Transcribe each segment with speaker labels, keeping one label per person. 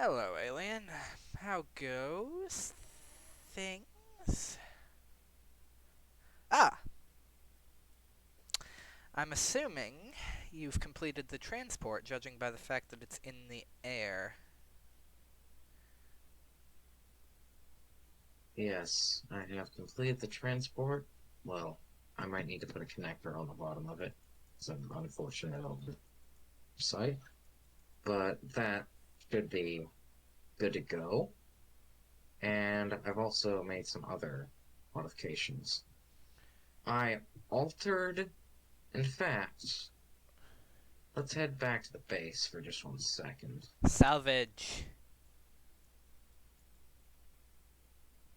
Speaker 1: Hello, alien. How goes things? Ah, I'm assuming you've completed the transport, judging by the fact that it's in the air.
Speaker 2: Yes, I have completed the transport. Well, I might need to put a connector on the bottom of it. It's an unfortunate oversight, but that should be good to go. And I've also made some other modifications. I altered, in fact, let's head back to the base for just 1 second.
Speaker 1: Salvage.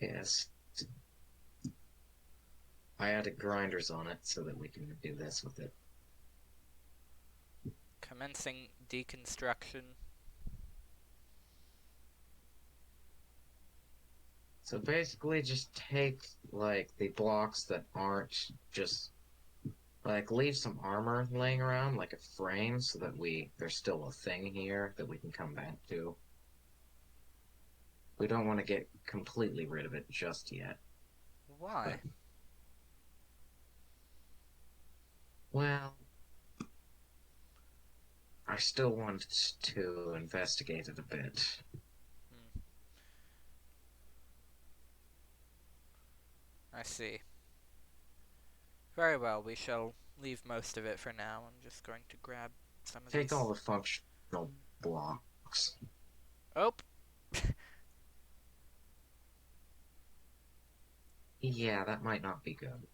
Speaker 2: Yes, I added grinders on it so that we can do this with it.
Speaker 1: Commencing deconstruction.
Speaker 2: So basically, just take like the blocks that aren't just like leave some armor laying around, like a frame, so that there's still a thing here that we can come back to. We don't want to get completely rid of it just yet, but
Speaker 1: Why?
Speaker 2: well, I still want to investigate it a bit.
Speaker 1: Hmm, I see. Very well, we shall leave most of it for now. I'm just going to grab some of
Speaker 2: Take all
Speaker 1: these.
Speaker 2: the functional blocks.
Speaker 1: Oh,
Speaker 2: Yeah, that might not be good.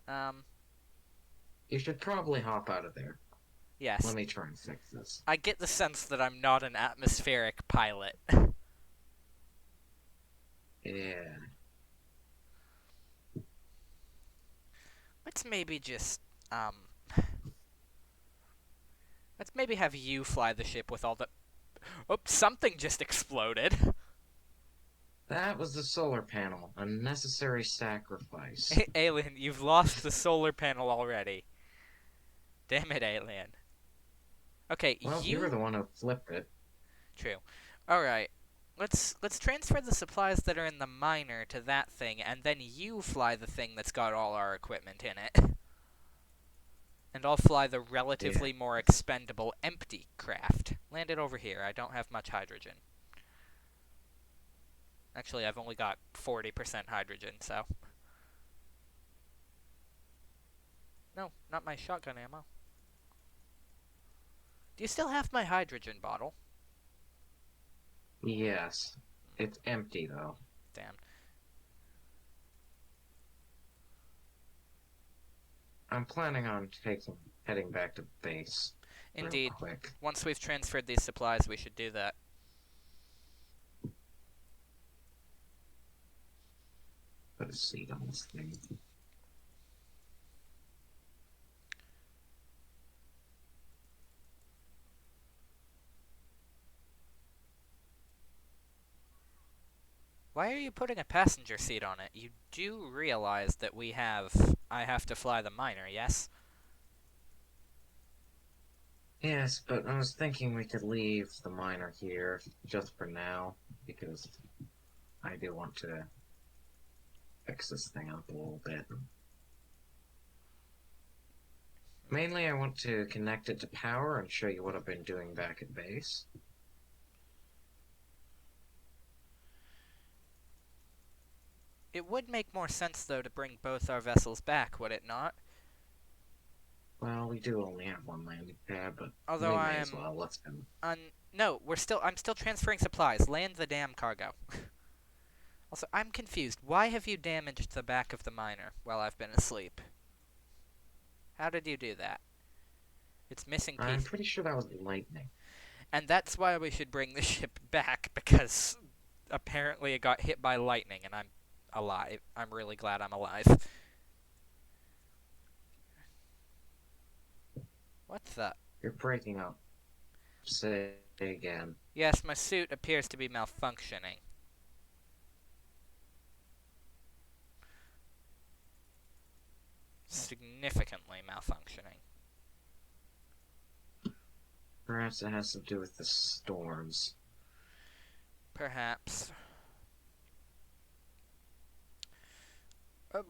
Speaker 1: um,
Speaker 2: You should probably hop out of there. Let
Speaker 1: yes.
Speaker 2: me try and fix this.
Speaker 1: I get the sense that I'm not an atmospheric pilot.
Speaker 2: Yeah.
Speaker 1: Let's maybe just, um, let's maybe have you fly the ship with all the. Oh, something just exploded.
Speaker 2: That was the solar panel. A necessary sacrifice.
Speaker 1: Alien, you've lost the solar panel already. Damn it, Alien. Okay,
Speaker 2: Well, you were
Speaker 1: you.
Speaker 2: the one who flipped it.
Speaker 1: True. All right. Let's transfer the supplies that are in the miner to that thing, and then you fly the thing that's got all our equipment in it. And I'll fly the
Speaker 2: Yeah.
Speaker 1: relatively more expendable empty craft. Land it over here. I don't have much hydrogen. Actually, I've only got 40% hydrogen, so. No, not my shotgun ammo. Do you still have my hydrogen bottle?
Speaker 2: Yes. It's empty, though.
Speaker 1: Damn.
Speaker 2: I'm planning on heading back to base real
Speaker 1: Indeed.
Speaker 2: quick.
Speaker 1: Once we've transferred these supplies, we should do that.
Speaker 2: Put a seat on this thing.
Speaker 1: Why are you putting a passenger seat on it? You do realize that I have to fly the miner, yes?
Speaker 2: Yes, but I was thinking we could leave the miner here just for now, because I do want to fix this thing up a little bit. Mainly, I want to connect it to power and show you what I've been doing back at base.
Speaker 1: It would make more sense, though, to bring both our vessels back, would it not?
Speaker 2: Well, we do only have one landing pad, but
Speaker 1: Although
Speaker 2: we may
Speaker 1: I
Speaker 2: as
Speaker 1: am
Speaker 2: well. Let's go.
Speaker 1: No, I'm still transferring supplies. Land the damn cargo. Also, I'm confused. Why have you damaged the back of the miner while I've been asleep? How did you do that? It's missing
Speaker 2: I'm
Speaker 1: pieces.
Speaker 2: pretty sure that was lightning.
Speaker 1: And that's why we should bring the ship back, because apparently it got hit by lightning, and I'm alive. I'm really glad I'm alive. What the?
Speaker 2: You're breaking up. Say again.
Speaker 1: Yes, my suit appears to be malfunctioning. Significantly malfunctioning.
Speaker 2: Perhaps it has to do with the storms.
Speaker 1: Perhaps. Oh,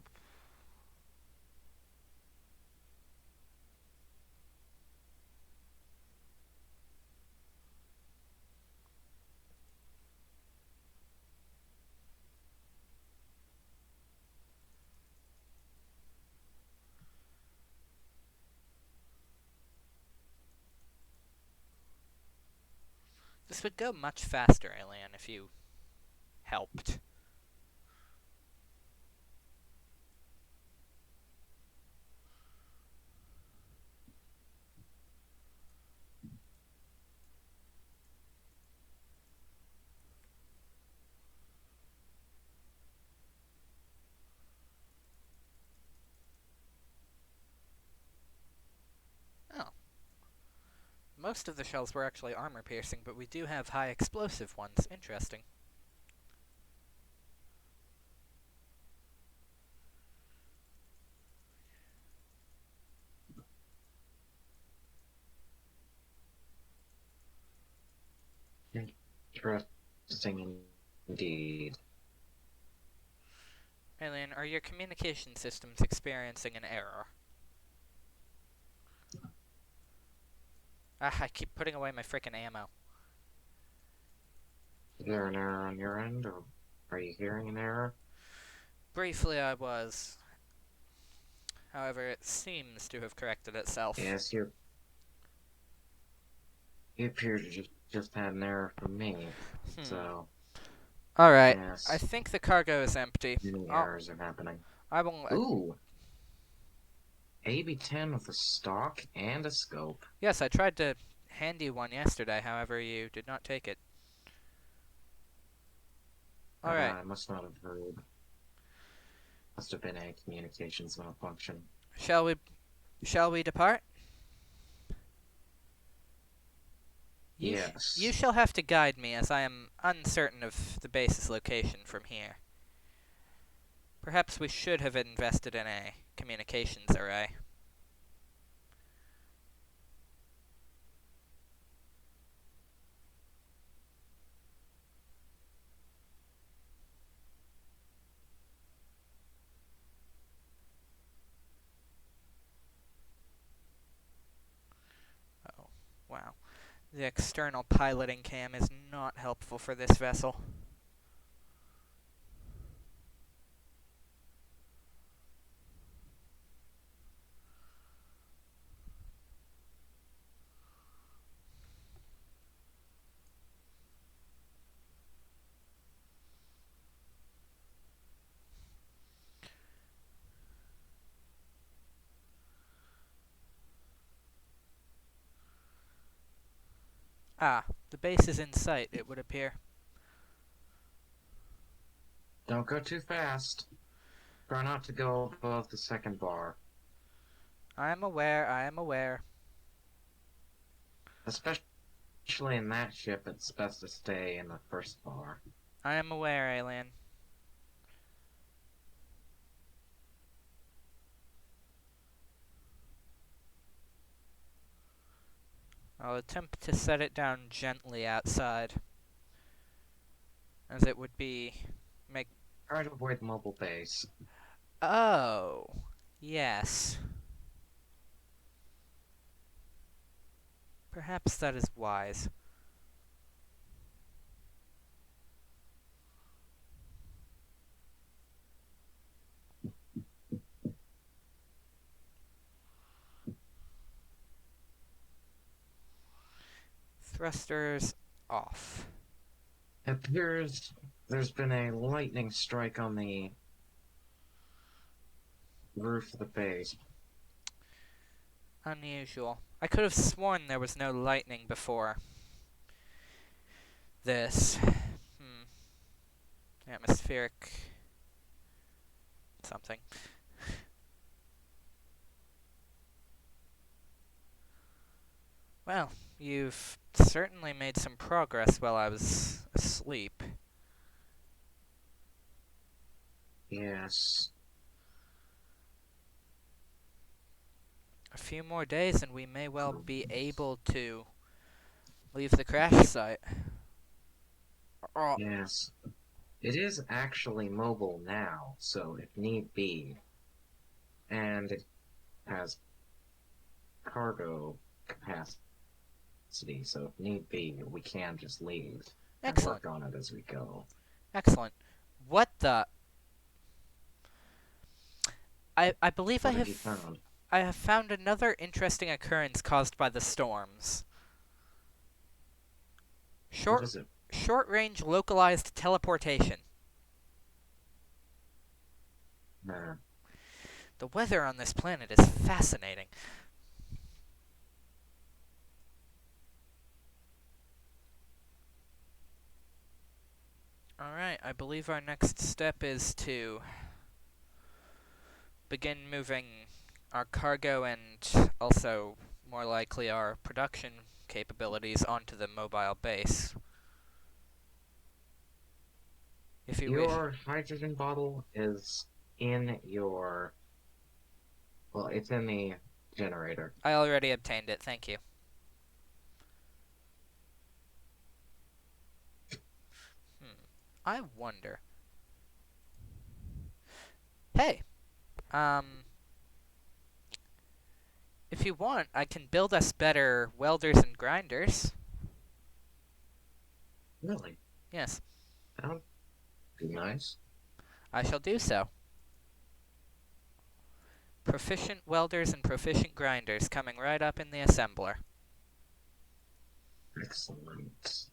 Speaker 1: this would go much faster, Alien, if you helped. Oh. Most of the shells were actually armor-piercing, but we do have high explosive ones. Interesting.
Speaker 2: Interesting indeed.
Speaker 1: Alien, are your communication systems experiencing an error? Ah, I keep putting away my frickin' ammo.
Speaker 2: Is there an error on your end, or are you hearing an error?
Speaker 1: Briefly, I was. However, it seems to have corrected itself.
Speaker 2: Yes, you appear to just had an error from me. So,
Speaker 1: Alright. I
Speaker 2: yes,
Speaker 1: think the cargo is empty.
Speaker 2: many errors are happening.
Speaker 1: I will.
Speaker 2: Ooh, AB-10 with a stock and a scope.
Speaker 1: Yes, I tried to hand you one yesterday, however, you did not take it. Alright.
Speaker 2: I must not have heard. Must have been a communications malfunction.
Speaker 1: Shall we depart? You
Speaker 2: Yes.
Speaker 1: shall have to guide me, as I am uncertain of the base's location from here. Perhaps we should have invested in a communications array. Oh, wow. The external piloting cam is not helpful for this vessel. Ah, the base is in sight, it would appear.
Speaker 2: Don't go too fast. Try not to go above the second bar.
Speaker 1: I am aware, I am aware.
Speaker 2: Especially in that ship, it's best to stay in the first bar.
Speaker 1: I am aware, Alien. I'll attempt to set it down gently outside, as it would be make.
Speaker 2: Try to avoid mobile base.
Speaker 1: Oh, yes. Perhaps that is wise. Thrusters off.
Speaker 2: It appears there's been a lightning strike on the roof of the base.
Speaker 1: Unusual. I could have sworn there was no lightning before this. Atmospheric something. Well, you've certainly made some progress while I was asleep.
Speaker 2: Yes.
Speaker 1: A few more days and we may well be able to leave the crash site. Oh,
Speaker 2: Yes. It is actually mobile now, so if need be, and it has cargo capacity, so if need be, we can just leave and
Speaker 1: excellent.
Speaker 2: work on it as we go.
Speaker 1: Excellent. What the? I believe
Speaker 2: What have you found?
Speaker 1: I have found another interesting occurrence caused by the storms.
Speaker 2: What
Speaker 1: Short
Speaker 2: is it?
Speaker 1: short range localized teleportation.
Speaker 2: Uh,
Speaker 1: The weather on this planet is fascinating. Alright, I believe our next step is to begin moving our cargo and also, more likely, our production capabilities onto the mobile base. If you wish.
Speaker 2: your hydrogen bottle is in your. Well, it's in the generator.
Speaker 1: I already obtained it, thank you. I wonder. Hey, um, if you want, I can build us better welders and grinders.
Speaker 2: Really?
Speaker 1: Yes,
Speaker 2: That would be nice.
Speaker 1: I shall do so. Proficient welders and proficient grinders coming right up in the assembler.
Speaker 2: Excellent.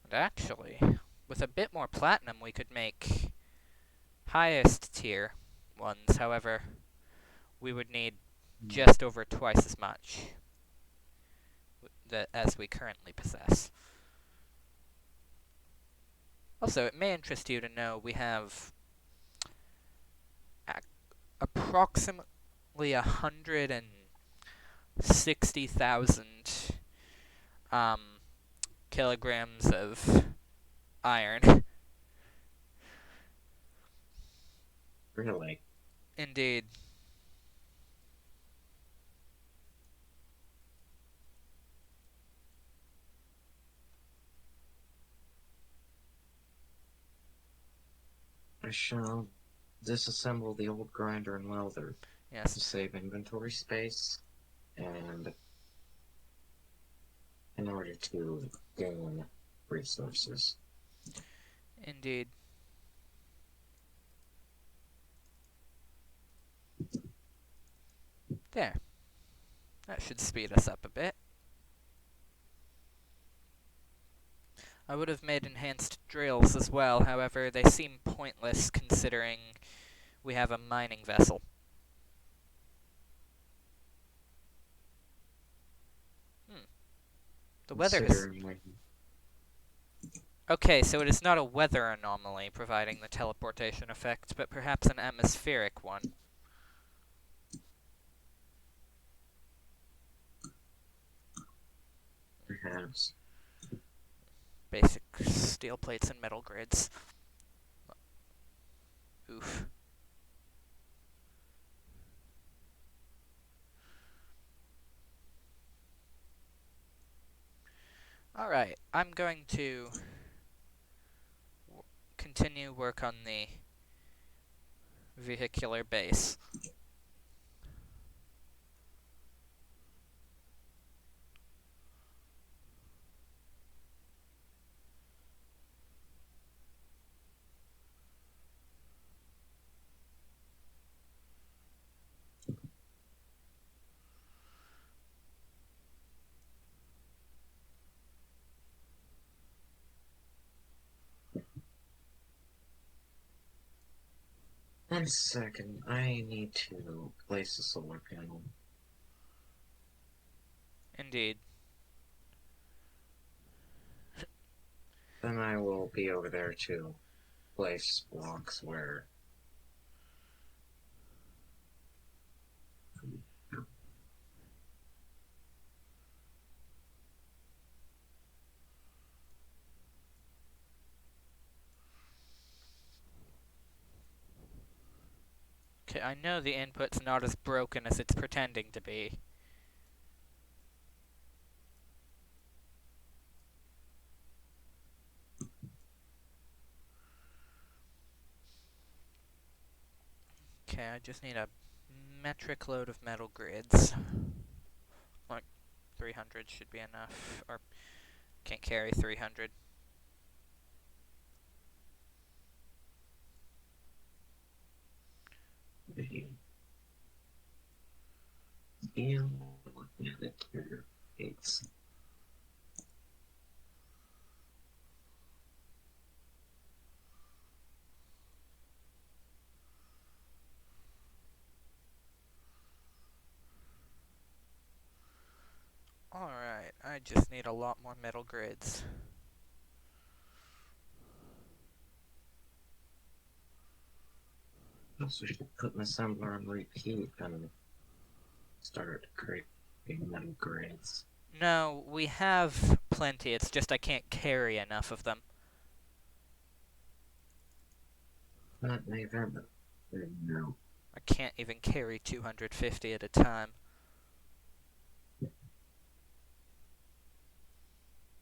Speaker 1: And actually, with a bit more platinum, we could make highest tier ones. However, we would need just over twice as much as we currently possess. Also, it may interest you to know we have approximately 160,000 um, kilograms of iron.
Speaker 2: Really?
Speaker 1: Indeed.
Speaker 2: I shall disassemble the old grinder and welder
Speaker 1: Yes,
Speaker 2: to save inventory space and in order to gain resources.
Speaker 1: indeed. There. That should speed us up a bit. I would have made enhanced drills as well, however, they seem pointless considering we have a mining vessel. Hmm. The weather is...
Speaker 2: Considering my
Speaker 1: Okay, so it is not a weather anomaly providing the teleportation effect, but perhaps an atmospheric one.
Speaker 2: perhaps.
Speaker 1: Basic steel plates and metal grids. Oof. Alright, I'm going to continue work on the vehicular base.
Speaker 2: One second, I need to place a solar panel.
Speaker 1: Indeed.
Speaker 2: Then I will be over there to place blocks where.
Speaker 1: Okay, I know the input's not as broken as it's pretending to be. Okay, I just need a metric load of metal grids. Like 300 should be enough. Or can't carry 300.
Speaker 2: It's
Speaker 1: Alright, I just need a lot more metal grids.
Speaker 2: also should put an assembler on repeat and start creating metal grids.
Speaker 1: No, we have plenty, it's just I can't carry enough of them.
Speaker 2: Not neither, but no.
Speaker 1: I can't even carry 250 at a time.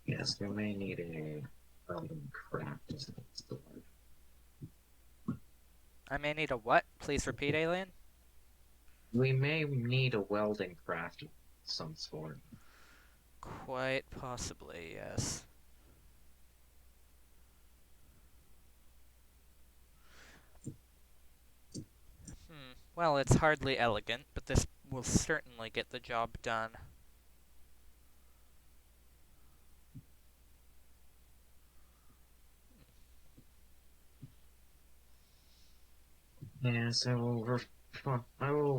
Speaker 2: Yes, we may need a welding craft as an installer.
Speaker 1: I may need a what? Please repeat, alien?
Speaker 2: We may need a welding craft of some sort.
Speaker 1: Quite possibly, yes. Well, it's hardly elegant, but this will certainly get the job done.
Speaker 2: Yes, I will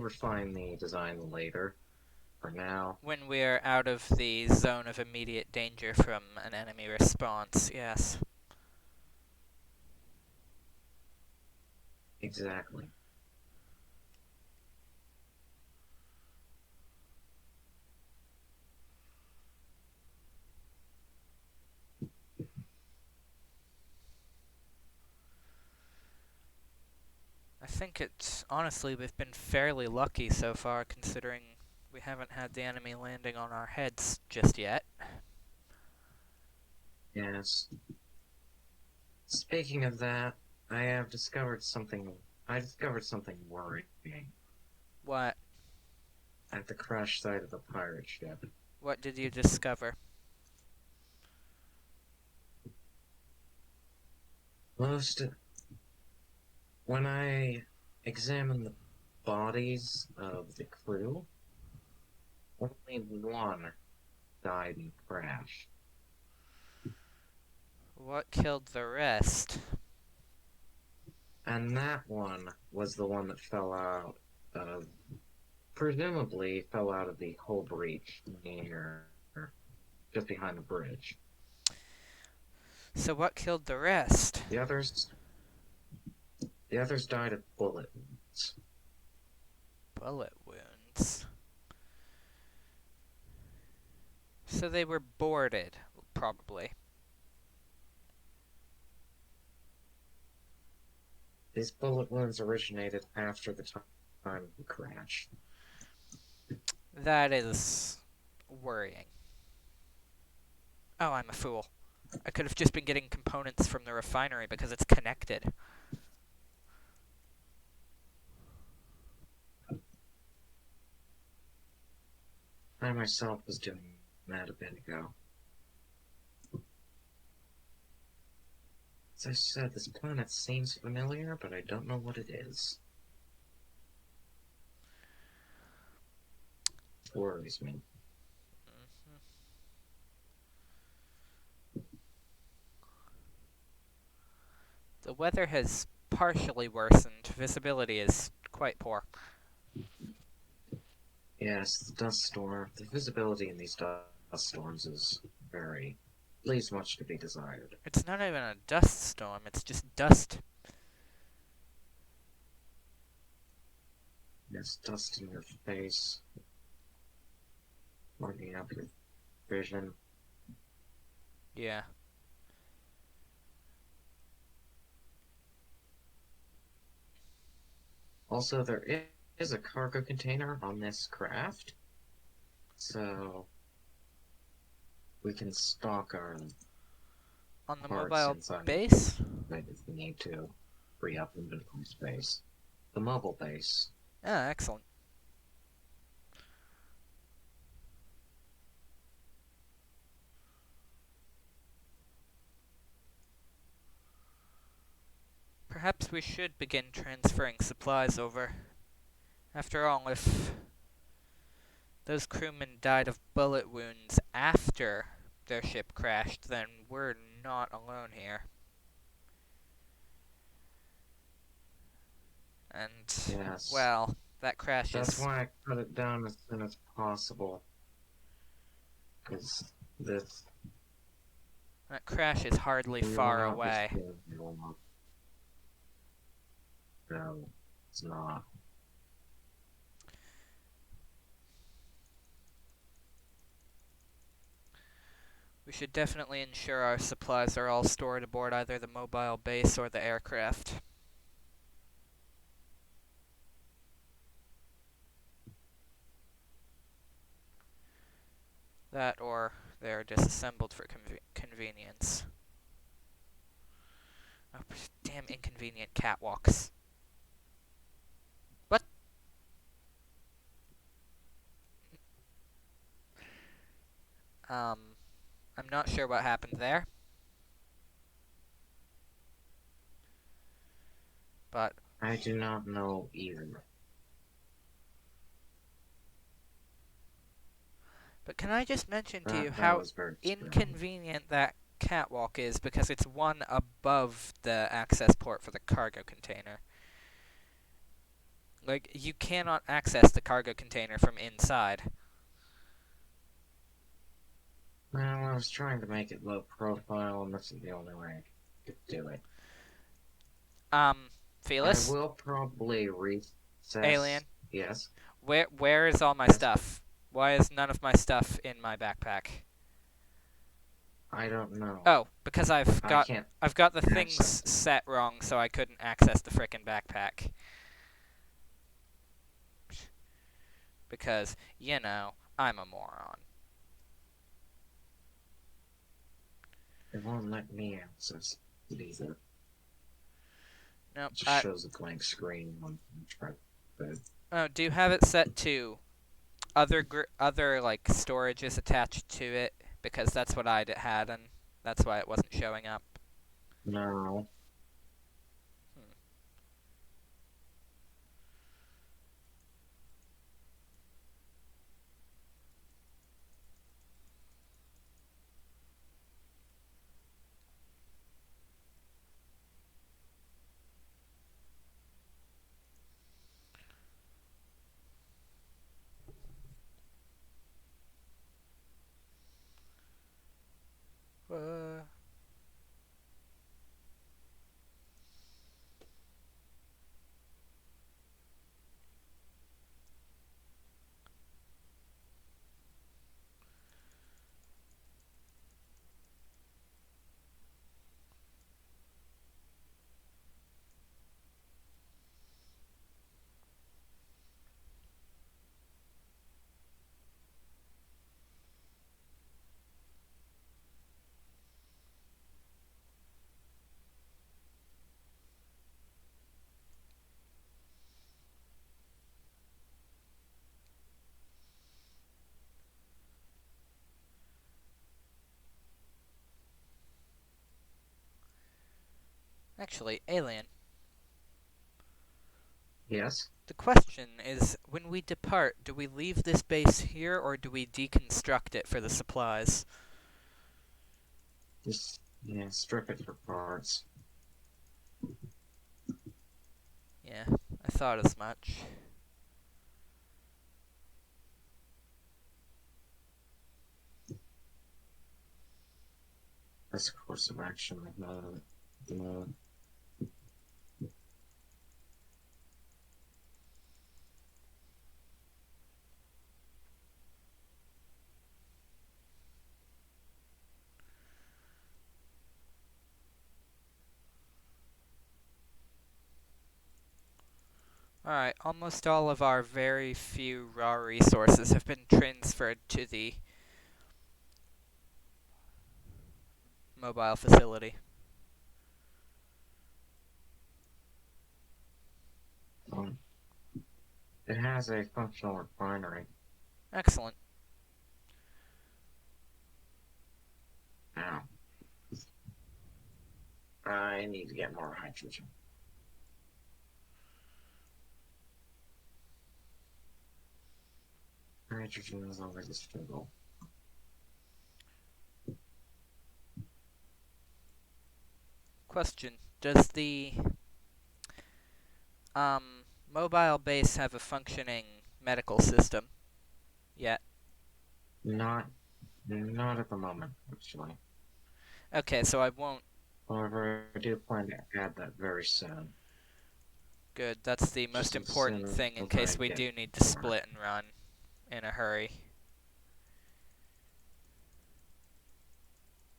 Speaker 2: refine the design later. For now,
Speaker 1: When we're out of the zone of immediate danger from an enemy response, yes.
Speaker 2: exactly.
Speaker 1: I think honestly, we've been fairly lucky so far, considering we haven't had the enemy landing on our heads just yet.
Speaker 2: Yes. Speaking of that, I have discovered something. I discovered something worrying
Speaker 1: What?
Speaker 2: at the crash site of the pirate ship.
Speaker 1: What did you discover?
Speaker 2: Most when I examined the bodies of the crew, only one died in the crash.
Speaker 1: What killed the rest?
Speaker 2: And that one was the one that fell out of, presumably fell out of the hull breach near, just behind the bridge.
Speaker 1: So what killed the rest?
Speaker 2: The others, the others died of bullet wounds.
Speaker 1: Bullet wounds. So they were boarded, probably.
Speaker 2: These bullet wounds originated after the time of the crash.
Speaker 1: That is worrying. Oh, I'm a fool. I could have just been getting components from the refinery because it's connected.
Speaker 2: I myself was doing that a bit ago. As I said, this planet seems familiar, but I don't know what it is. It worries me.
Speaker 1: Mhm. The weather has partially worsened. Visibility is quite poor.
Speaker 2: Yes, the dust storm. The visibility in these dust storms is very leaves much to be desired.
Speaker 1: It's not even a dust storm, it's just dust.
Speaker 2: Yes, dust in your face, marking up your vision.
Speaker 1: Yeah.
Speaker 2: Also, there is a cargo container on this craft, so we can stock our
Speaker 1: On the
Speaker 2: parts
Speaker 1: mobile
Speaker 2: inside
Speaker 1: base?
Speaker 2: of it if we need to free up inventory space. the mobile base.
Speaker 1: Ah, excellent. Perhaps we should begin transferring supplies over. After all, if those crewmen died of bullet wounds after their ship crashed, then we're not alone here. And,
Speaker 2: Yes.
Speaker 1: well, that crash
Speaker 2: That's
Speaker 1: is
Speaker 2: why I cut it down as soon as possible. Because this
Speaker 1: hardly
Speaker 2: will
Speaker 1: far
Speaker 2: not be
Speaker 1: away.
Speaker 2: staying here long. No, it's not.
Speaker 1: We should definitely ensure our supplies are all stored aboard either the mobile base or the aircraft. That or they're disassembled for convenience. Oh, damn inconvenient catwalks. What? I'm not sure what happened there. But
Speaker 2: I do not know either.
Speaker 1: can I just mention to you
Speaker 2: That
Speaker 1: how
Speaker 2: was very strange.
Speaker 1: inconvenient that catwalk is because it's one above the access port for the cargo container. Like, you cannot access the cargo container from inside.
Speaker 2: Well, I was trying to make it low profile, and this is the only way I could do it. I
Speaker 1: Felis?
Speaker 2: will probably recess.
Speaker 1: Alien?
Speaker 2: Yes.
Speaker 1: Where is all my
Speaker 2: Yes.
Speaker 1: stuff? Why is none of my stuff in my backpack?
Speaker 2: I don't know.
Speaker 1: Oh, because
Speaker 2: I can't
Speaker 1: I've got the things
Speaker 2: access it.
Speaker 1: set wrong, so I couldn't access the frickin' backpack. Because, you know, I'm a moron.
Speaker 2: It won't let me access it either. It
Speaker 1: Nope.
Speaker 2: just shows a blank screen on the trackpad.
Speaker 1: Oh, do you have it set to other like storages attached to it? Because that's what I had, and that's why it wasn't showing up.
Speaker 2: No.
Speaker 1: Hmm. Uh, Actually, Alien.
Speaker 2: Yes.
Speaker 1: The question is, when we depart, do we leave this base here or do we deconstruct it for the supplies?
Speaker 2: Just, yeah, strip it for parts.
Speaker 1: Yeah, I thought as much.
Speaker 2: That's a course of action. No.
Speaker 1: Alright, almost all of our very few raw resources have been transferred to the mobile facility.
Speaker 2: Um, it has a functional refinery.
Speaker 1: Excellent.
Speaker 2: Now, I need to get more hydrogen. Hydrogen is always a struggle.
Speaker 1: Question: does the mobile base have a functioning medical system yet?
Speaker 2: Not, not at the moment, actually.
Speaker 1: Okay, so I won't.
Speaker 2: However, I do plan to add that very soon.
Speaker 1: Good. That's the most
Speaker 2: Just as
Speaker 1: important
Speaker 2: soon
Speaker 1: thing in
Speaker 2: as I
Speaker 1: case we
Speaker 2: get
Speaker 1: do need to
Speaker 2: more.
Speaker 1: split and run in a hurry.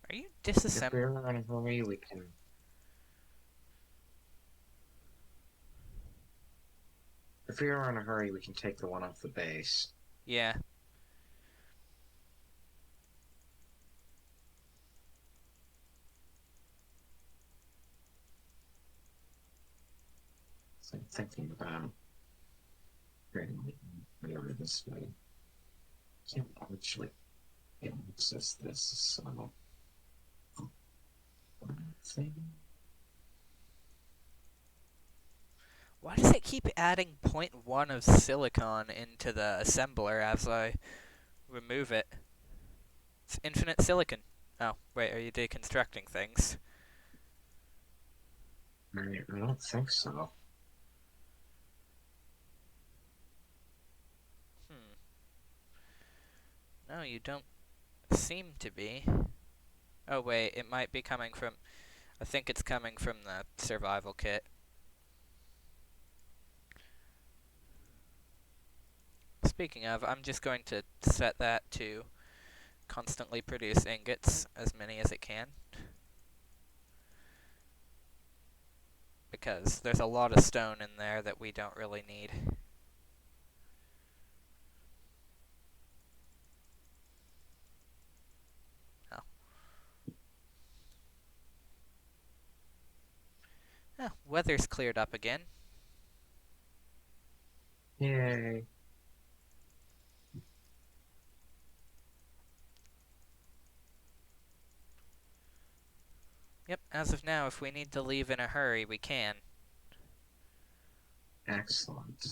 Speaker 1: Are you
Speaker 2: If
Speaker 1: disassembling?
Speaker 2: we're in a hurry, we can. If we are in a hurry, we can take the one off the base.
Speaker 1: Yeah.
Speaker 2: So I'm thinking about creating it over this way. Can't actually access this, so thing.
Speaker 1: Why does it keep adding zero point 0.1 of silicon into the assembler as I remove it? It's infinite silicon. Oh, wait, are you deconstructing things?
Speaker 2: I don't think so.
Speaker 1: Hmm. No, you don't seem to be. Oh, wait, it might be coming from. I think it's coming from the survival kit. Speaking of, I'm just going to set that to constantly produce ingots, as many as it can. Because there's a lot of stone in there that we don't really need. Oh. Oh, weather's cleared up again.
Speaker 2: Yay.
Speaker 1: Yep, as of now, if we need to leave in a hurry, we can.
Speaker 2: Excellent.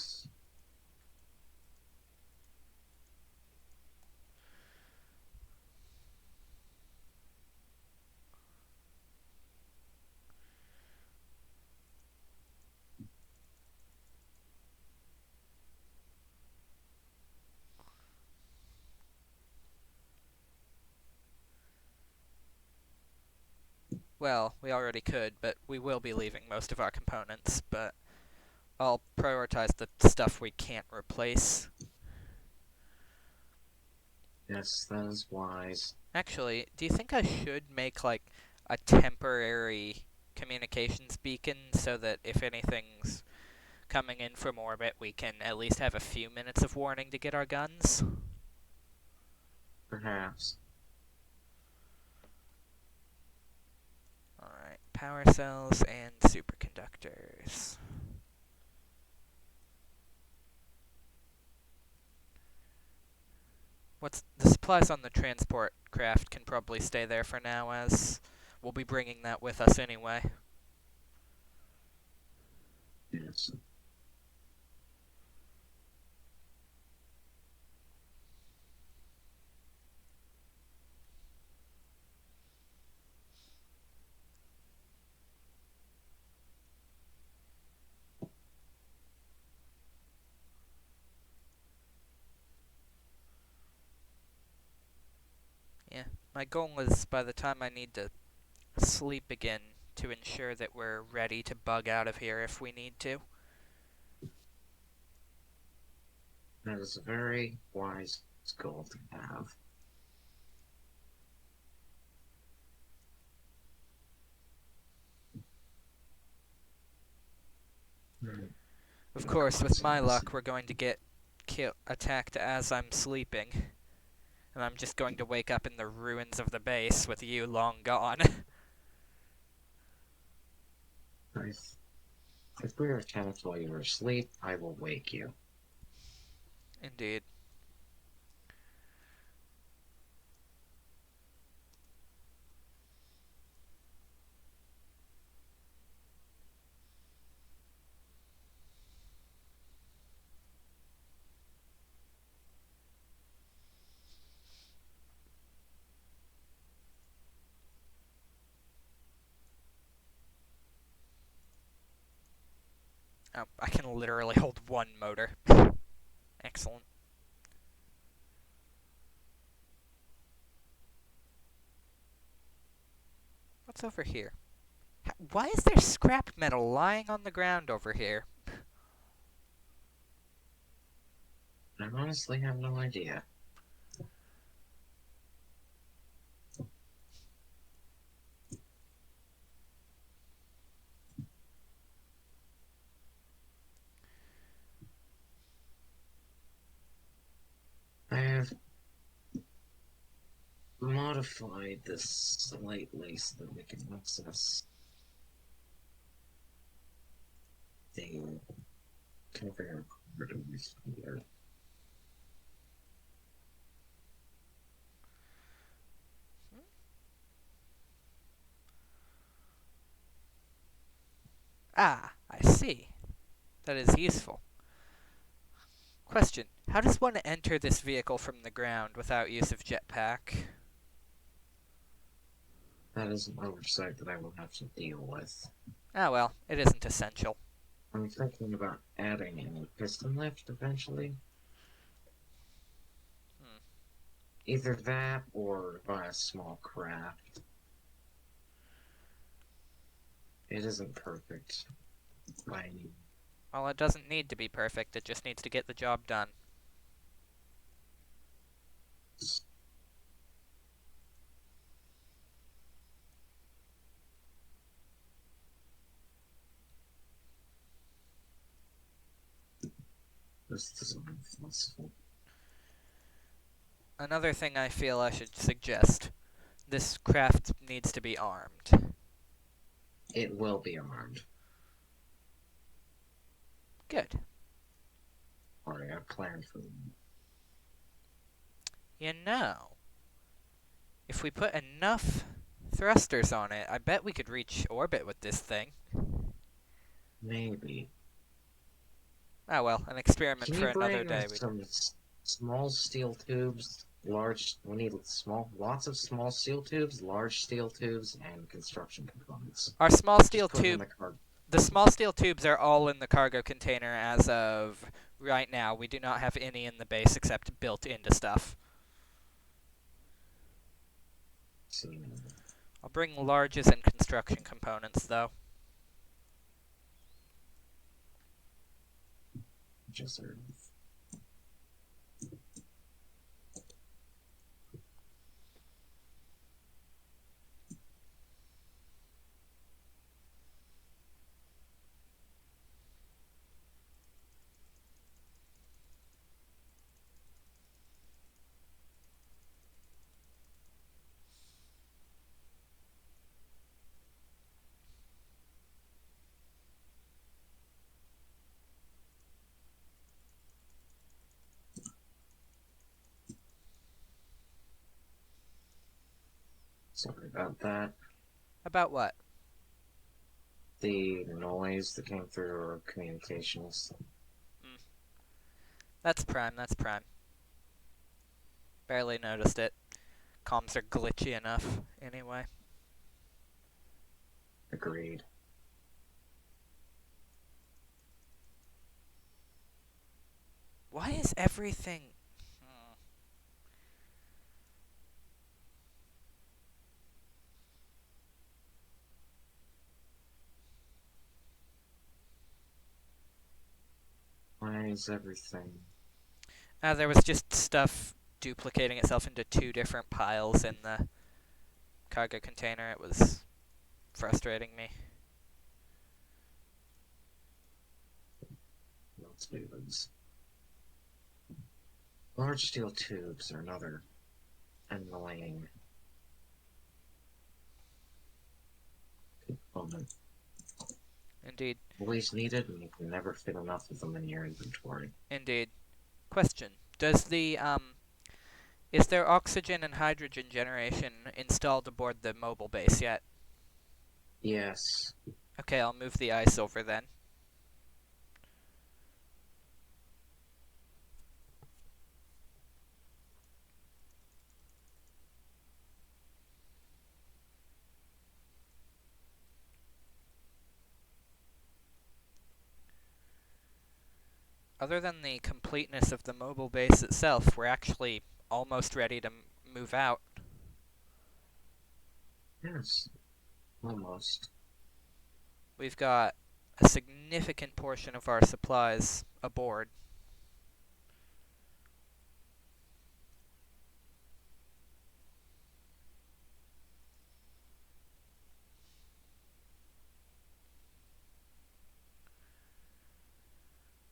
Speaker 1: Well, we already could, but we will be leaving most of our components, but I'll prioritize the stuff we can't replace.
Speaker 2: Yes, that is wise.
Speaker 1: Actually, do you think I should make, like, a temporary communications beacon so that if anything's coming in from orbit, we can at least have a few minutes of warning to get our guns?
Speaker 2: Perhaps.
Speaker 1: Alright, power cells and superconductors. What's the supplies on the transport craft can probably stay there for now, as we'll be bringing that with us anyway.
Speaker 2: Yes.
Speaker 1: Yeah, my goal is by the time I need to sleep again to ensure that we're ready to bug out of here if we need to.
Speaker 2: That is a very wise goal to have.
Speaker 1: Of
Speaker 2: What
Speaker 1: course, with
Speaker 2: cause
Speaker 1: my
Speaker 2: is
Speaker 1: luck, we're going to get attacked as I'm sleeping. And I'm just going to wake up in the ruins of the base with you long gone.
Speaker 2: nice. If we are attacked while you are asleep, I will wake you.
Speaker 1: Indeed. Oh, I can literally hold one motor. Excellent. What's over here? Why is there scrap metal lying on the ground over here?
Speaker 2: I honestly have no idea. I have modified this slightly so that we can access the conveyor corridors here.
Speaker 1: Ah, I see. That is useful. Question: how does one enter this vehicle from the ground without use of jetpack?
Speaker 2: That is an oversight that I will have to deal with.
Speaker 1: Ah well, it isn't essential.
Speaker 2: I'm thinking about adding a piston lift eventually.
Speaker 1: Hmm.
Speaker 2: Either that or buy a small craft. It isn't perfect by any
Speaker 1: Well, it doesn't need to be perfect, it just needs to get the job done.
Speaker 2: means. This design philosophy.
Speaker 1: Another thing I feel I should suggest. This craft needs to be armed.
Speaker 2: It will be armed.
Speaker 1: Good.
Speaker 2: Alright, I planned for them.
Speaker 1: You know, if we put enough thrusters on it, I bet we could reach orbit with this thing.
Speaker 2: Maybe.
Speaker 1: Ah well, an experiment
Speaker 2: Can
Speaker 1: for
Speaker 2: you
Speaker 1: another
Speaker 2: bring
Speaker 1: day.
Speaker 2: some small steel tubes, we need lots of small steel tubes, large steel tubes, and construction components.
Speaker 1: Our small steel
Speaker 2: Just put them in
Speaker 1: tube,
Speaker 2: the car.
Speaker 1: the small steel tubes are all in the cargo container as of right now. We do not have any in the base except built into stuff.
Speaker 2: See,
Speaker 1: I'll bring larges and construction components though.
Speaker 2: just sorry about that.
Speaker 1: About what?
Speaker 2: The noise that came through our communications.
Speaker 1: That's prime, that's prime. Barely noticed it. Comms are glitchy enough, anyway.
Speaker 2: Agreed.
Speaker 1: Why is everything...
Speaker 2: Why is everything?
Speaker 1: there was just stuff duplicating itself into two different piles in the cargo container. It was frustrating me.
Speaker 2: Let's do this. Large steel tubes are another annoying component.
Speaker 1: Indeed.
Speaker 2: Always needed, and you can never fit enough of them in your inventory.
Speaker 1: Indeed. Question. Does the, is there oxygen and hydrogen generation installed aboard the mobile base yet?
Speaker 2: Yes.
Speaker 1: Okay, I'll move the ice over then. Other than the completeness of the mobile base itself, we're actually almost ready to move out.
Speaker 2: Yes. Almost.
Speaker 1: We've got a significant portion of our supplies aboard.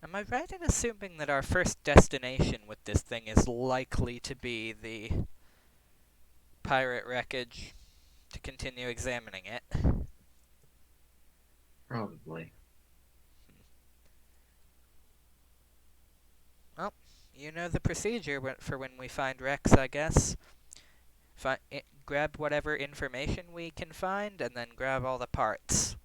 Speaker 1: Am I right in assuming that our first destination with this thing is likely to be the pirate wreckage to continue examining it?
Speaker 2: Probably.
Speaker 1: Well, you know the procedure for when we find wrecks, I guess. Grab whatever information we can find, and then grab all the parts.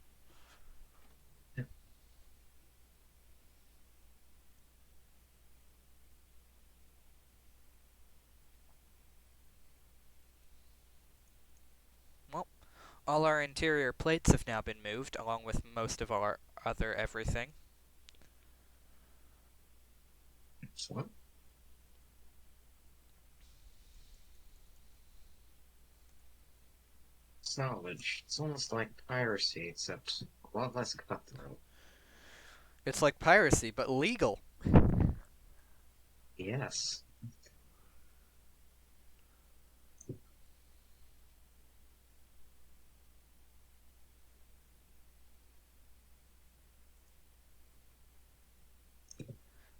Speaker 1: Well, all our interior plates have now been moved, along with most of our other everything.
Speaker 2: Excellent. Salvage. It's almost like piracy, except a lot less cutthroat.
Speaker 1: It's like piracy, but legal.
Speaker 2: Yes.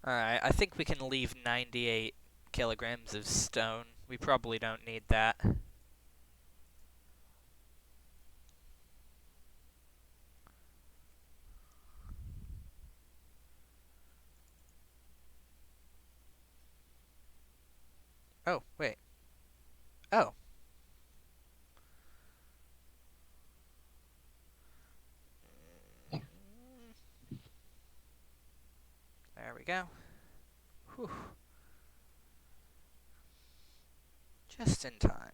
Speaker 1: Alright, I think we can leave 98 kilograms of stone. We probably don't need that. Oh, wait. Oh. There we go. Whew. Just in time.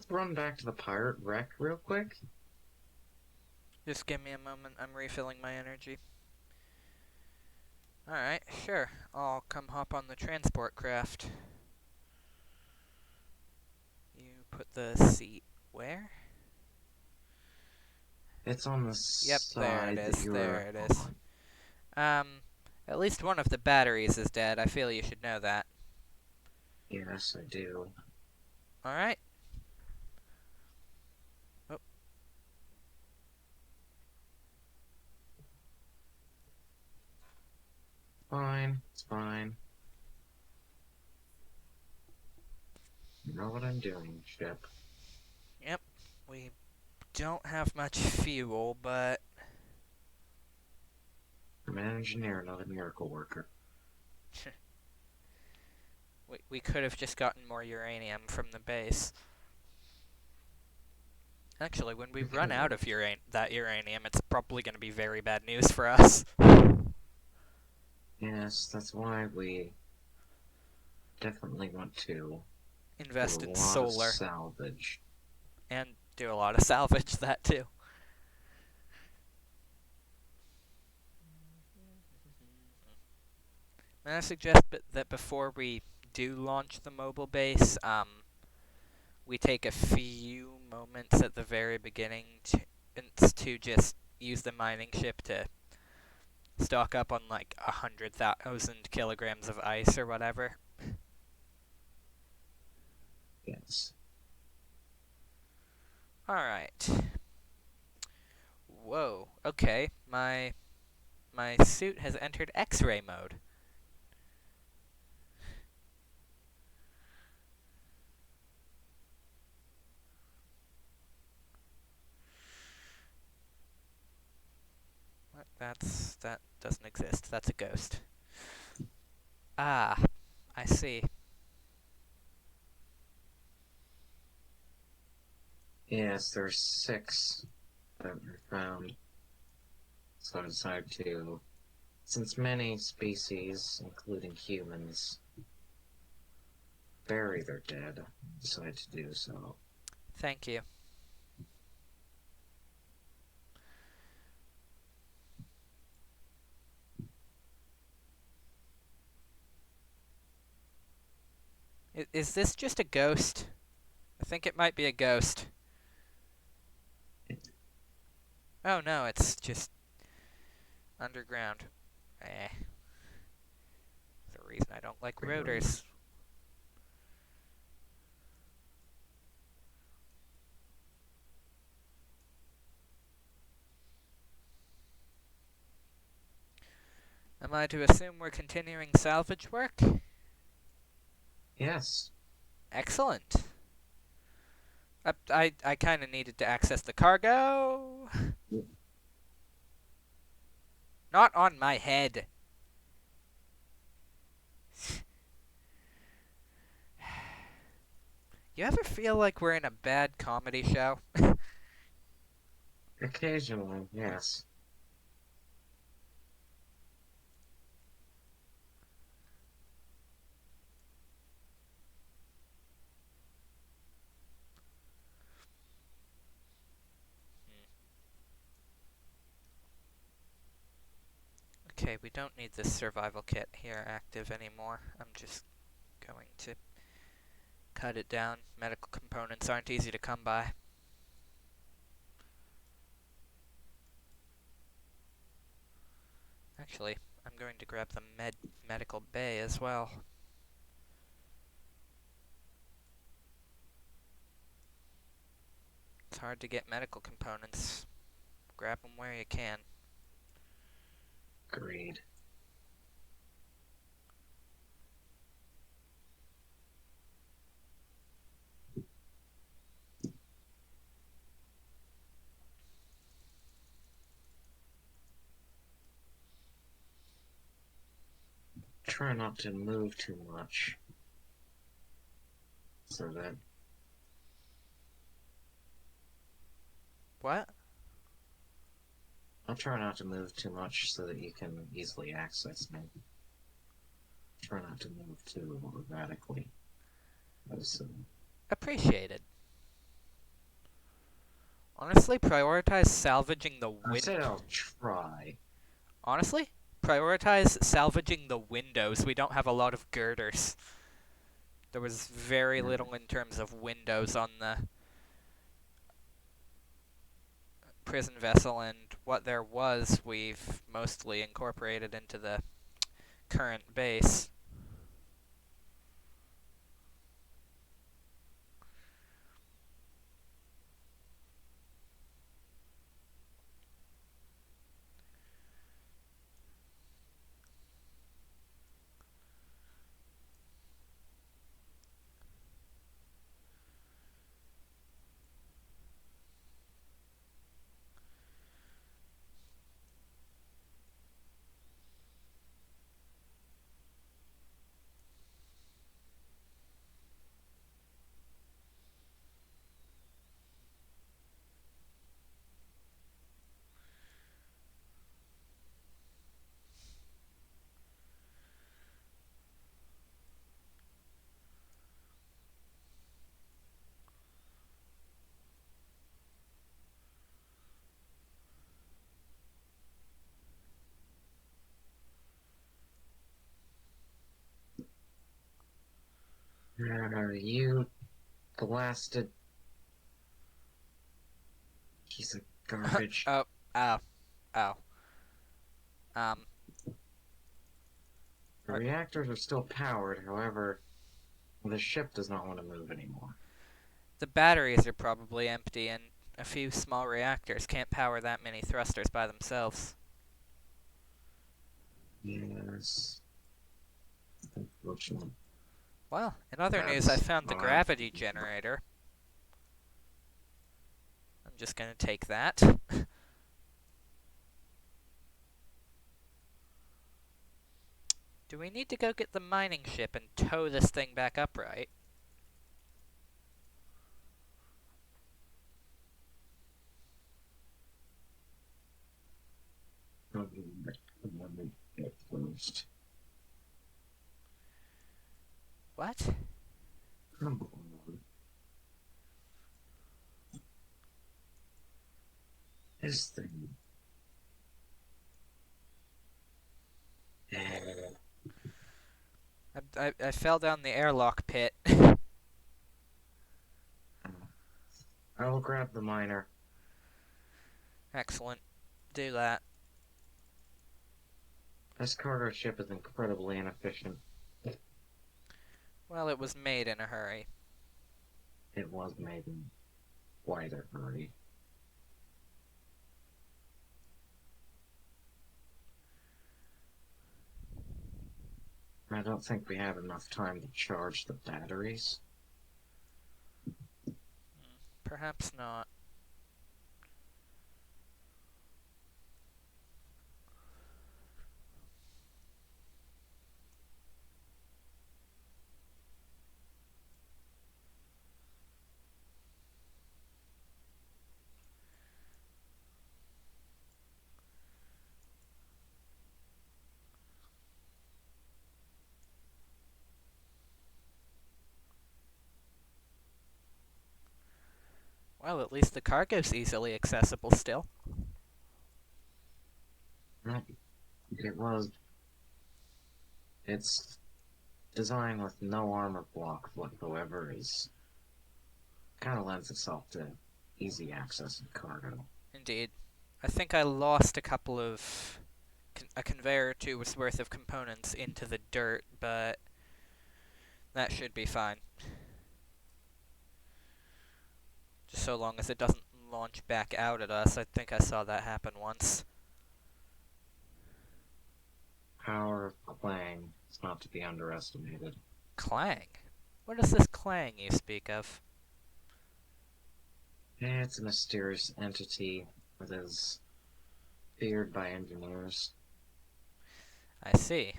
Speaker 2: let's run back to the pirate wreck real quick.
Speaker 1: Just give me a moment. I'm refilling my energy. Alright, sure. I'll come hop on the transport craft. You put the seat where?
Speaker 2: It's on the
Speaker 1: Yep, there it
Speaker 2: side that
Speaker 1: is.
Speaker 2: you
Speaker 1: There
Speaker 2: were
Speaker 1: it is.
Speaker 2: on.
Speaker 1: At least one of the batteries is dead. I feel you should know that.
Speaker 2: Yes, I do.
Speaker 1: Alright. Oh,
Speaker 2: Fine, it's fine. You know what I'm doing, ship.
Speaker 1: yep. We don't have much fuel, but
Speaker 2: I'm an engineer, not a miracle worker.
Speaker 1: we could have just gotten more uranium from the base. Actually, when we
Speaker 2: We
Speaker 1: run
Speaker 2: could
Speaker 1: out
Speaker 2: have.
Speaker 1: of that uranium, it's probably going to be very bad news for us.
Speaker 2: Yes, that's why we definitely want to do a
Speaker 1: Invest in
Speaker 2: lot of
Speaker 1: solar
Speaker 2: salvage.
Speaker 1: and do a lot of salvage, that too. May I suggest that before we do launch the mobile base, we take a few moments at the very beginning to just use the mining ship to stock up on like 100,000 kilograms of ice or whatever.
Speaker 2: Yes.
Speaker 1: Alright. Whoa, okay. My suit has entered X-ray mode. What? That doesn't exist. That's a ghost. Ah, I see.
Speaker 2: Yes, there's 6 that were found. So I decided to, since many species, including humans, bury their dead, decided to do so.
Speaker 1: Thank you. Is this just a ghost? I think it might be a ghost. Oh no, it's just underground. Eh. The reason I don't like
Speaker 2: Really.
Speaker 1: rotors. Am I to assume we're continuing salvage work?
Speaker 2: Yes.
Speaker 1: Excellent. I kind of needed to access the cargo. Not on my head. You ever feel like we're in a bad comedy show?
Speaker 2: Occasionally, yes.
Speaker 1: Okay, we don't need this survival kit here active anymore. I'm just going to cut it down. Medical components aren't easy to come by. Actually, I'm going to grab the medical bay as well. It's hard to get medical components. Grab them where you can.
Speaker 2: Agreed. Try not to move too much. So that
Speaker 1: What?
Speaker 2: I'll try not to move too much so that you can easily access me. Try not to move too erratically. As,
Speaker 1: Appreciated. Honestly, prioritize salvaging the
Speaker 2: I said
Speaker 1: wind.
Speaker 2: I'll try.
Speaker 1: Honestly, prioritize salvaging the windows. We don't have a lot of girders. There was very
Speaker 2: Hmm.
Speaker 1: little in terms of windows on the prison vessel, and what there was, we've mostly incorporated into the current base.
Speaker 2: You blasted piece of garbage.
Speaker 1: Oh, oh, oh. Um,
Speaker 2: The reactors are still powered, however, the ship does not want to move anymore.
Speaker 1: the batteries are probably empty, and a few small reactors can't power that many thrusters by themselves.
Speaker 2: Yes. Unfortunately.
Speaker 1: Well, in other news, I
Speaker 2: That's
Speaker 1: found the
Speaker 2: all I
Speaker 1: gravity
Speaker 2: can do.
Speaker 1: generator. I'm just gonna take that. Do we need to go get the mining ship and tow this thing back upright?
Speaker 2: First.
Speaker 1: What?
Speaker 2: Come on. This thing.
Speaker 1: I fell down the airlock pit.
Speaker 2: I will grab the miner.
Speaker 1: Excellent. Do that.
Speaker 2: This cargo ship is incredibly inefficient.
Speaker 1: Well, it was made in a hurry.
Speaker 2: It was made in quite a hurry. I don't think we have enough time to charge the batteries.
Speaker 1: Perhaps not. Well, at least the cargo's easily accessible still.
Speaker 2: It was. Its design with no armor block whatsoever is kind of lends itself to easy access and cargo.
Speaker 1: Indeed. I think I lost a couple of a conveyor or two worth of components into the dirt, but that should be fine. Just so long as it doesn't launch back out at us. I think I saw that happen once.
Speaker 2: Power of clang is not to be underestimated.
Speaker 1: Clang? What is this clang you speak of?
Speaker 2: It's a mysterious entity that is feared by engineers.
Speaker 1: I see.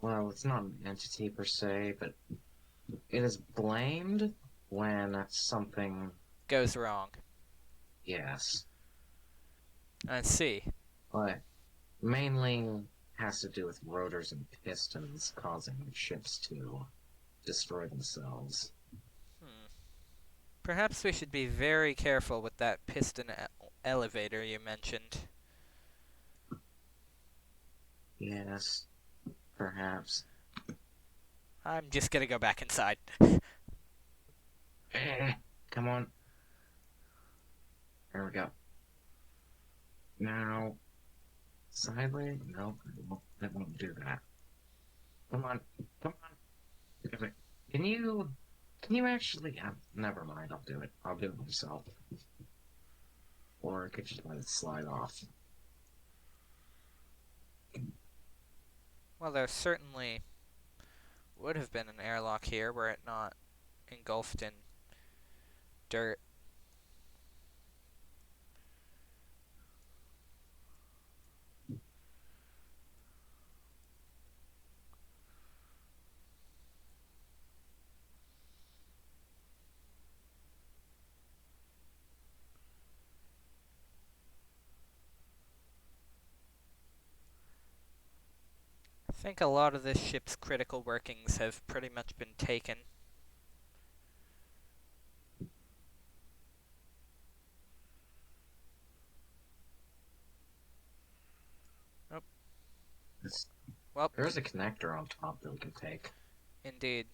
Speaker 2: Well, it's not an entity per se, but it is blamed when something,
Speaker 1: Goes wrong.
Speaker 2: yes.
Speaker 1: I see.
Speaker 2: But mainly has to do with rotors and pistons causing ships to destroy themselves.
Speaker 1: Hmm. Perhaps we should be very careful with that piston elevator you mentioned.
Speaker 2: Yes, perhaps.
Speaker 1: I'm just gonna go back inside.
Speaker 2: Come on. There we go. Now, sideways? No, it won't do that. Come on, come on. Can you, can you actually? Never mind. I'll do it. I'll do it myself. Or I could just let it slide off.
Speaker 1: Well, there certainly would have been an airlock here were it not engulfed in dirt. I think a lot of this ship's critical workings have pretty much been taken. Oh,
Speaker 2: It's,
Speaker 1: well,
Speaker 2: there's a connector on top that we can take.
Speaker 1: indeed.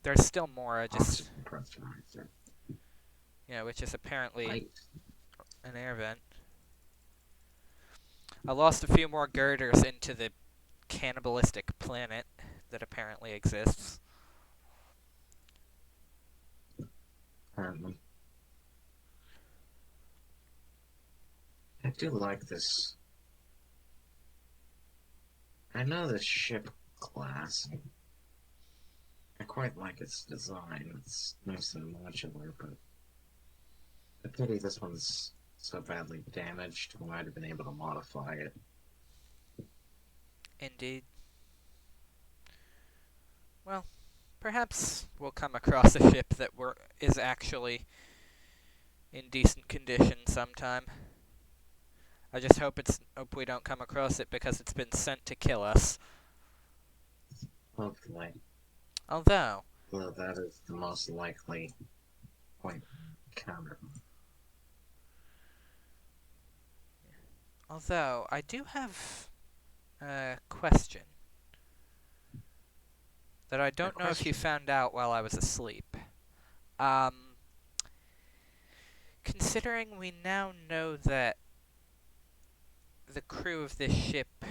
Speaker 1: There's still more. I just,
Speaker 2: Oxygen pressurizer.
Speaker 1: which is apparently
Speaker 2: Light.
Speaker 1: an air vent. I lost a few more girders into the cannibalistic planet that apparently exists.
Speaker 2: Apparently. I do like this. I know this ship class. I quite like its design. It's nice and modular, but I pity this one's so badly damaged. We might have been able to modify it.
Speaker 1: Indeed. Well, perhaps we'll come across a ship that is actually in decent condition sometime. I just hope we don't come across it because it's been sent to kill us.
Speaker 2: Hopefully.
Speaker 1: Although,
Speaker 2: Well, that is the most likely point counter.
Speaker 1: I do have a question that I
Speaker 2: A
Speaker 1: don't know if you
Speaker 2: question.
Speaker 1: found out while I was asleep. Um, Considering we now know that the crew of this ship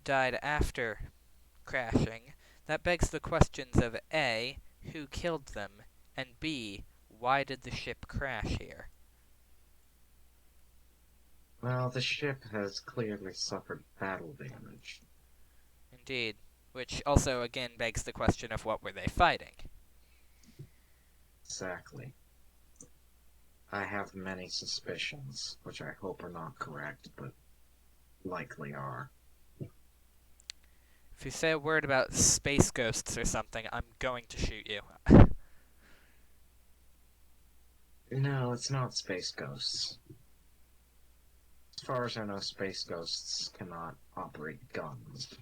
Speaker 1: died after crashing, that begs the questions of A, who killed them, and B, why did the ship crash here?
Speaker 2: Well, the ship has clearly suffered battle damage.
Speaker 1: Indeed. Which also again begs the question of what were they fighting?
Speaker 2: Exactly. I have many suspicions, which I hope are not correct, but likely are.
Speaker 1: If you say a word about space ghosts or something, I'm going to shoot you.
Speaker 2: No, it's not space ghosts. As far as I know, space ghosts cannot operate guns.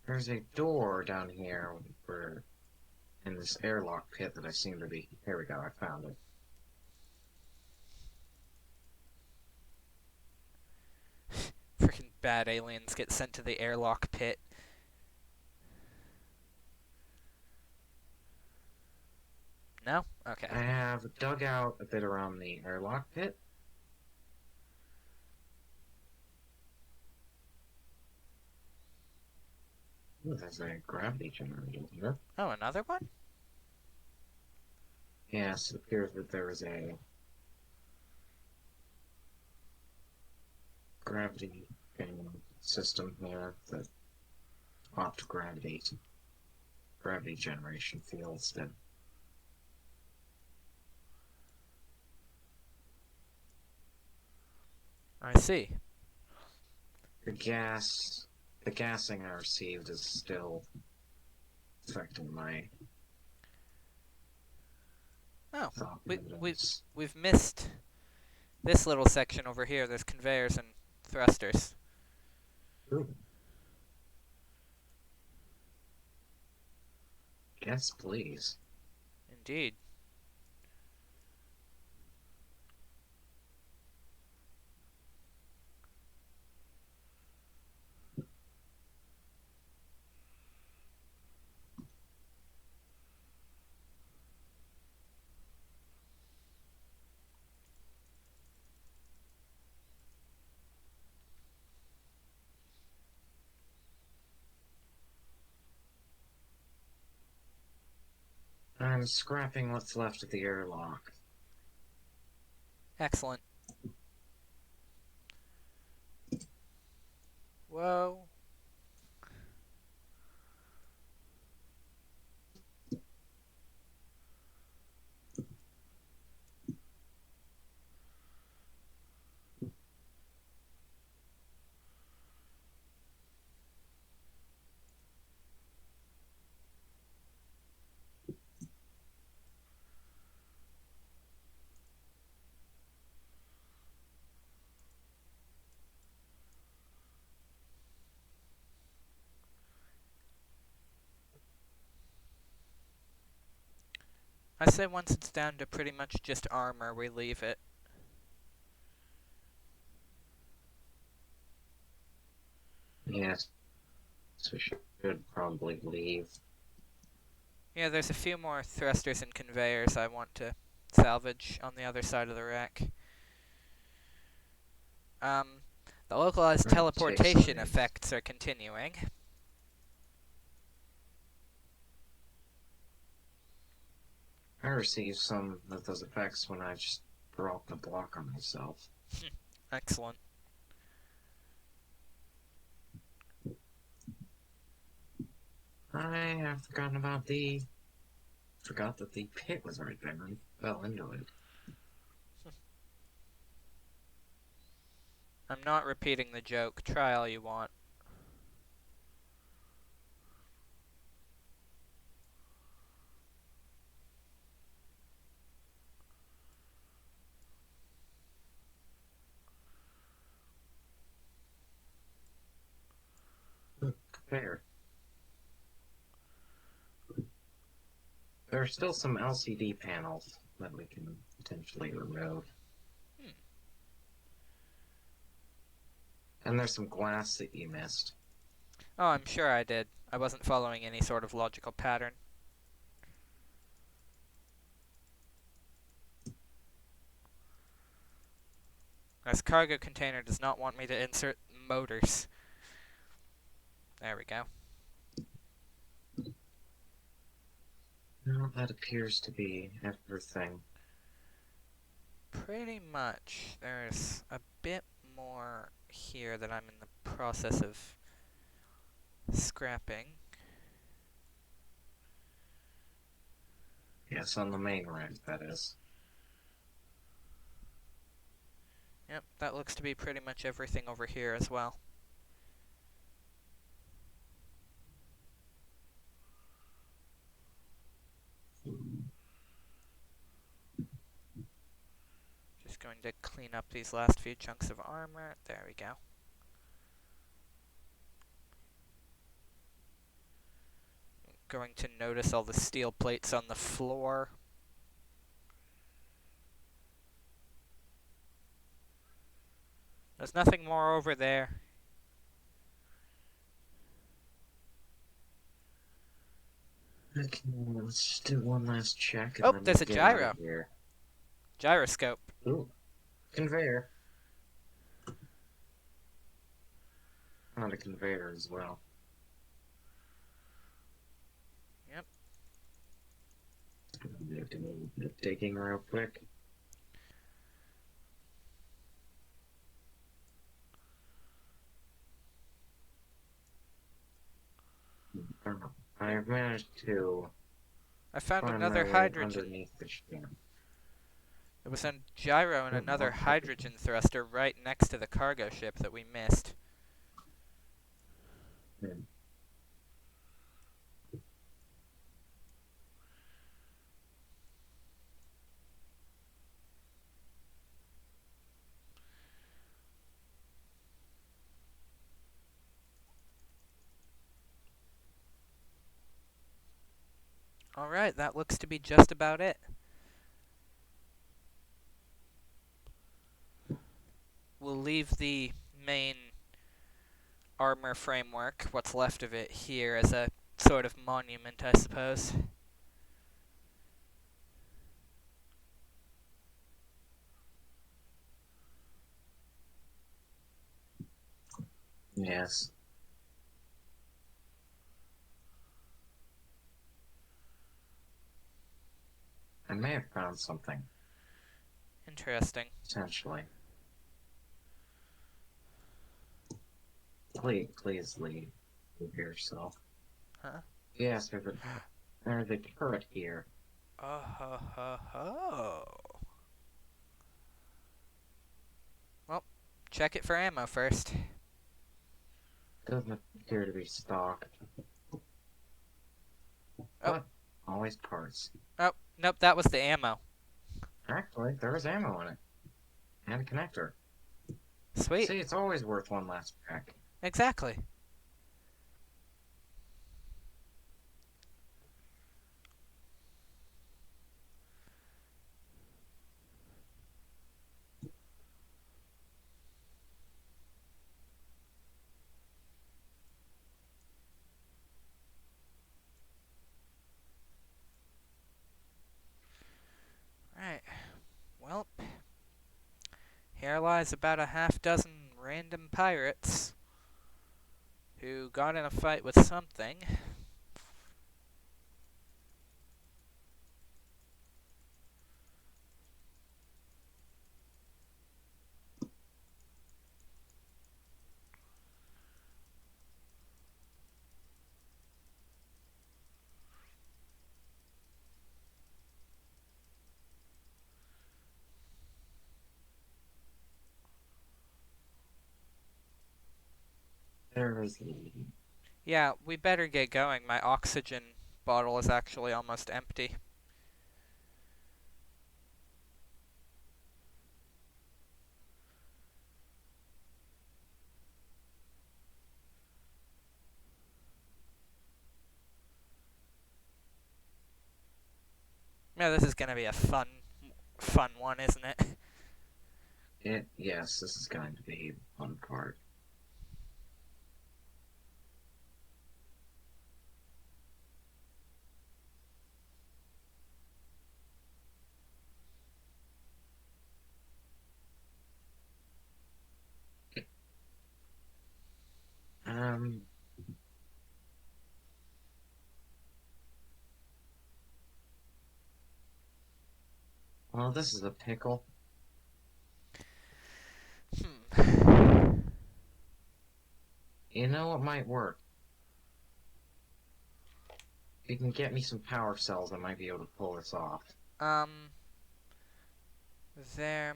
Speaker 2: There's a door down here where, in this airlock pit that I seem to be. Here we go, I found it.
Speaker 1: Freaking bad aliens get sent to the airlock pit. No? Okay.
Speaker 2: I have dug out a bit around the airlock pit. Ooh, there's a gravity generator here.
Speaker 1: Oh, another one?
Speaker 2: Yes, it appears that there is a gravity system here that opt gravity generation fields that
Speaker 1: I see.
Speaker 2: the gas the gassing I received is still affecting my
Speaker 1: Oh,
Speaker 2: Thought
Speaker 1: we we
Speaker 2: evidence.
Speaker 1: we've missed this little section over here. There's conveyors and thrusters.
Speaker 2: Ooh, yes, please.
Speaker 1: Indeed.
Speaker 2: I'm scrapping what's left of the airlock.
Speaker 1: Excellent. Whoa. I say once it's down to pretty much just armor, we leave it.
Speaker 2: Yes, so we should probably leave.
Speaker 1: Yeah, there's a few more thrusters and conveyors I want to salvage on the other side of the wreck. Um, the localized
Speaker 2: I'll take some of
Speaker 1: teleportation
Speaker 2: these.
Speaker 1: effects are continuing.
Speaker 2: I received some of those effects when I just dropped a block on myself.
Speaker 1: Excellent.
Speaker 2: I have forgot that the pit was right there and fell into it.
Speaker 1: I'm not repeating the joke. Try all you want.
Speaker 2: Fair. There are still some LCD panels that we can potentially remove.
Speaker 1: Hmm.
Speaker 2: And there's some glass that you missed.
Speaker 1: Oh, I'm sure I did. I wasn't following any sort of logical pattern. This cargo container does not want me to insert motors. There we go.
Speaker 2: Well, that appears to be everything.
Speaker 1: Pretty much. There's a bit more here that I'm in the process of scrapping.
Speaker 2: Yes, on the main rack, that is.
Speaker 1: Yep, that looks to be pretty much everything over here as well. Just going to clean up these last few chunks of armor. There we go. Going to notice all the steel plates on the floor. There's nothing more over there.
Speaker 2: Okay, let's just do one last check and
Speaker 1: Oh,
Speaker 2: then
Speaker 1: there's a
Speaker 2: get out of
Speaker 1: gyro.
Speaker 2: here.
Speaker 1: Gyroscope.
Speaker 2: Ooh, conveyor. On a conveyor as well.
Speaker 1: Yep.
Speaker 2: Digging real quick. I've managed to
Speaker 1: I found
Speaker 2: find my
Speaker 1: another
Speaker 2: way
Speaker 1: hydrogen.
Speaker 2: underneath the ship.
Speaker 1: There was a gyro and
Speaker 2: Oh,
Speaker 1: another
Speaker 2: what
Speaker 1: hydrogen thruster right next to the cargo ship that we missed.
Speaker 2: Hmm.
Speaker 1: Alright, that looks to be just about it. We'll leave the main armor framework, what's left of it, here as a sort of monument, I suppose.
Speaker 2: Yes. I may have found something,
Speaker 1: Interesting.
Speaker 2: potentially. Please leave yourself.
Speaker 1: Huh?
Speaker 2: Yes, there's a turret here.
Speaker 1: Oh ho ho ho. Well, check it for ammo first.
Speaker 2: Doesn't appear to be stocked.
Speaker 1: Oh.
Speaker 2: But always parts.
Speaker 1: Oh, nope, that was the ammo.
Speaker 2: Actually, there was ammo in it. And a connector.
Speaker 1: Sweet.
Speaker 2: See, it's always worth one last pack.
Speaker 1: Exactly. Right. Well, here lies about a half dozen random pirates who got in a fight with something.
Speaker 2: There is the...
Speaker 1: Yeah, we better get going. My oxygen bottle is actually almost empty. Yeah, this is gonna be a fun one, isn't it?
Speaker 2: Yes, this is going to be the fun part. Um... Well, this is a pickle.
Speaker 1: Hmm.
Speaker 2: You know what might work? If you can get me some power cells, I might be able to pull this off.
Speaker 1: Um, there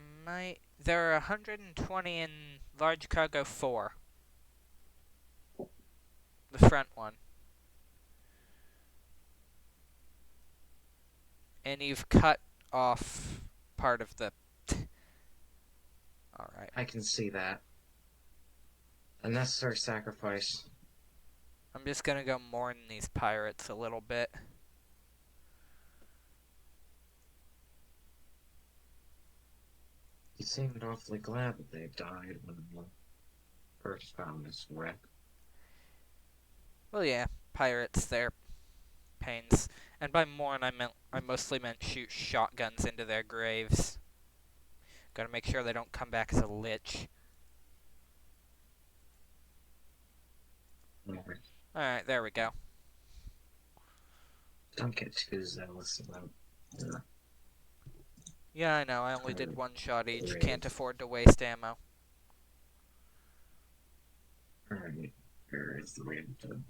Speaker 1: are 120 in large cargo 4. The front one. And you've cut off part of the... Alright.
Speaker 2: I can see that. A necessary sacrifice.
Speaker 1: I'm just gonna go mourn these pirates a little bit.
Speaker 2: He seemed awfully glad that they died when I first found this wreck.
Speaker 1: Well, yeah, pirates, they're pains. And by mourn, I mostly meant shoot shotguns into their graves. Gotta make sure they don't come back as a lich. Alright, there we go.
Speaker 2: Don't get too zealous about the
Speaker 1: Yeah, I know, I only did one shot each.
Speaker 2: grave.
Speaker 1: Can't afford to waste ammo.
Speaker 2: Alright, here is the way to...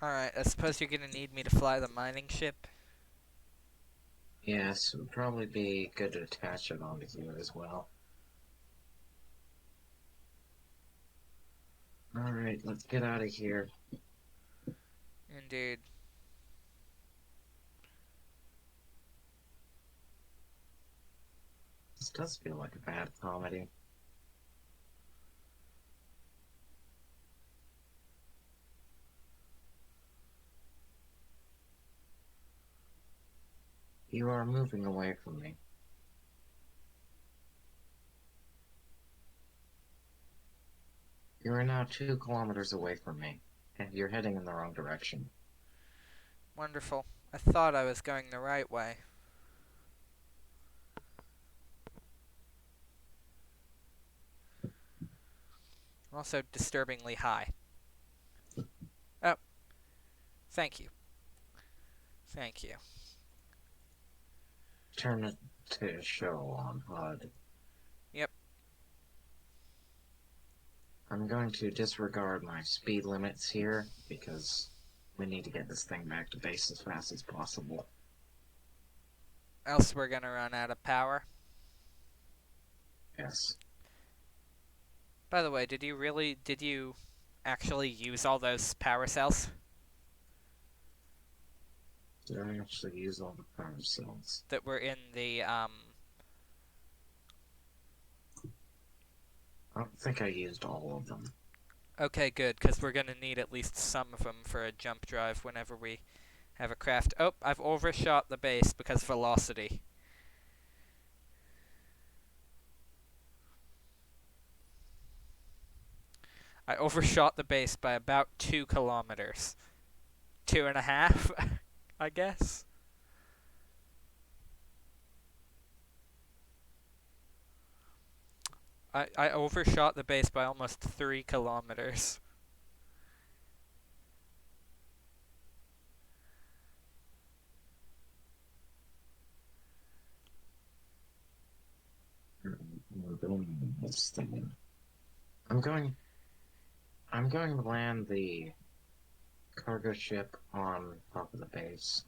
Speaker 1: Alright, I suppose you're gonna need me to fly the mining ship.
Speaker 2: Yes, it would probably be good to attach it onto here as well. Alright, let's get out of here.
Speaker 1: Indeed.
Speaker 2: This does feel like a bad comedy. You are moving away from me. You are now 2 kilometers away from me, and you're heading in the wrong direction.
Speaker 1: Wonderful. I thought I was going the right way. Also disturbingly high. Oh, thank you. Thank you.
Speaker 2: Turn it to show on HUD.
Speaker 1: Yep.
Speaker 2: I'm going to disregard my speed limits here, because we need to get this thing back to base as fast as possible.
Speaker 1: Else we're gonna run out of power.
Speaker 2: Yes.
Speaker 1: By the way, did you actually use all those power cells
Speaker 2: Did I actually use all the power cells?
Speaker 1: that were in the,
Speaker 2: I don't think I used all of them.
Speaker 1: Okay, good, because we're gonna need at least some of them for a jump drive whenever we have a craft. Oh, I've overshot the base because velocity. I overshot the base by about 2 kilometers. 2.5, I guess. I overshot the base by almost 3 kilometers.
Speaker 2: We're building this thing. I'm going to land the cargo ship on top of the base.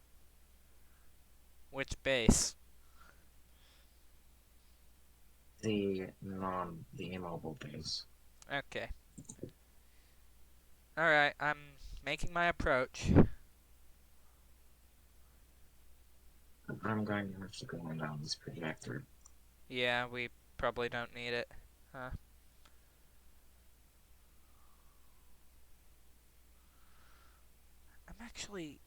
Speaker 1: Which base?
Speaker 2: The immobile base.
Speaker 1: Okay. Alright, I'm making my approach.
Speaker 2: I'm going to have to go on down this projector.
Speaker 1: Yeah, we probably don't need it. Huh. I'm actually...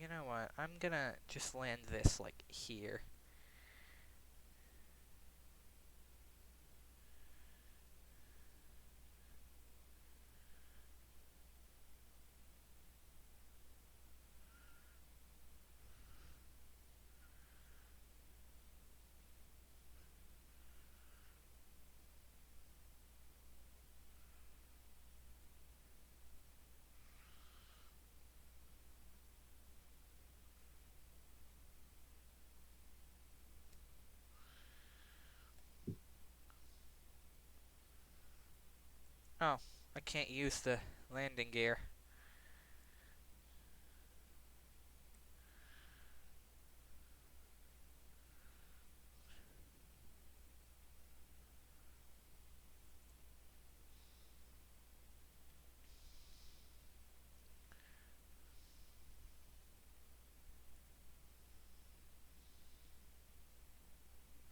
Speaker 1: You know what? I'm gonna just land this, like, here. Oh, I can't use the landing gear.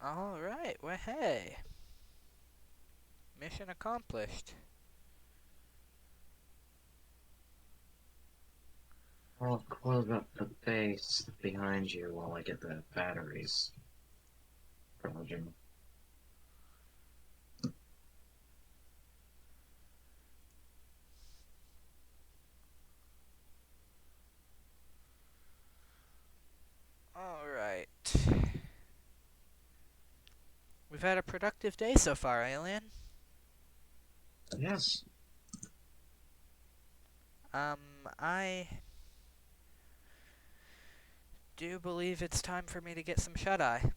Speaker 1: Alright, well hey. Mission accomplished.
Speaker 2: I'll close up the base behind you while I get the batteries charging.
Speaker 1: Alright. We've had a productive day so far, Alien.
Speaker 2: Yes.
Speaker 1: I do believe it's time for me to get some shut-eye.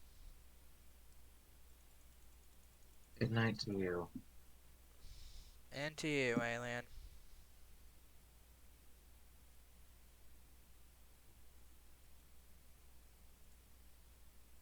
Speaker 2: Good night to you.
Speaker 1: And to you, Alien.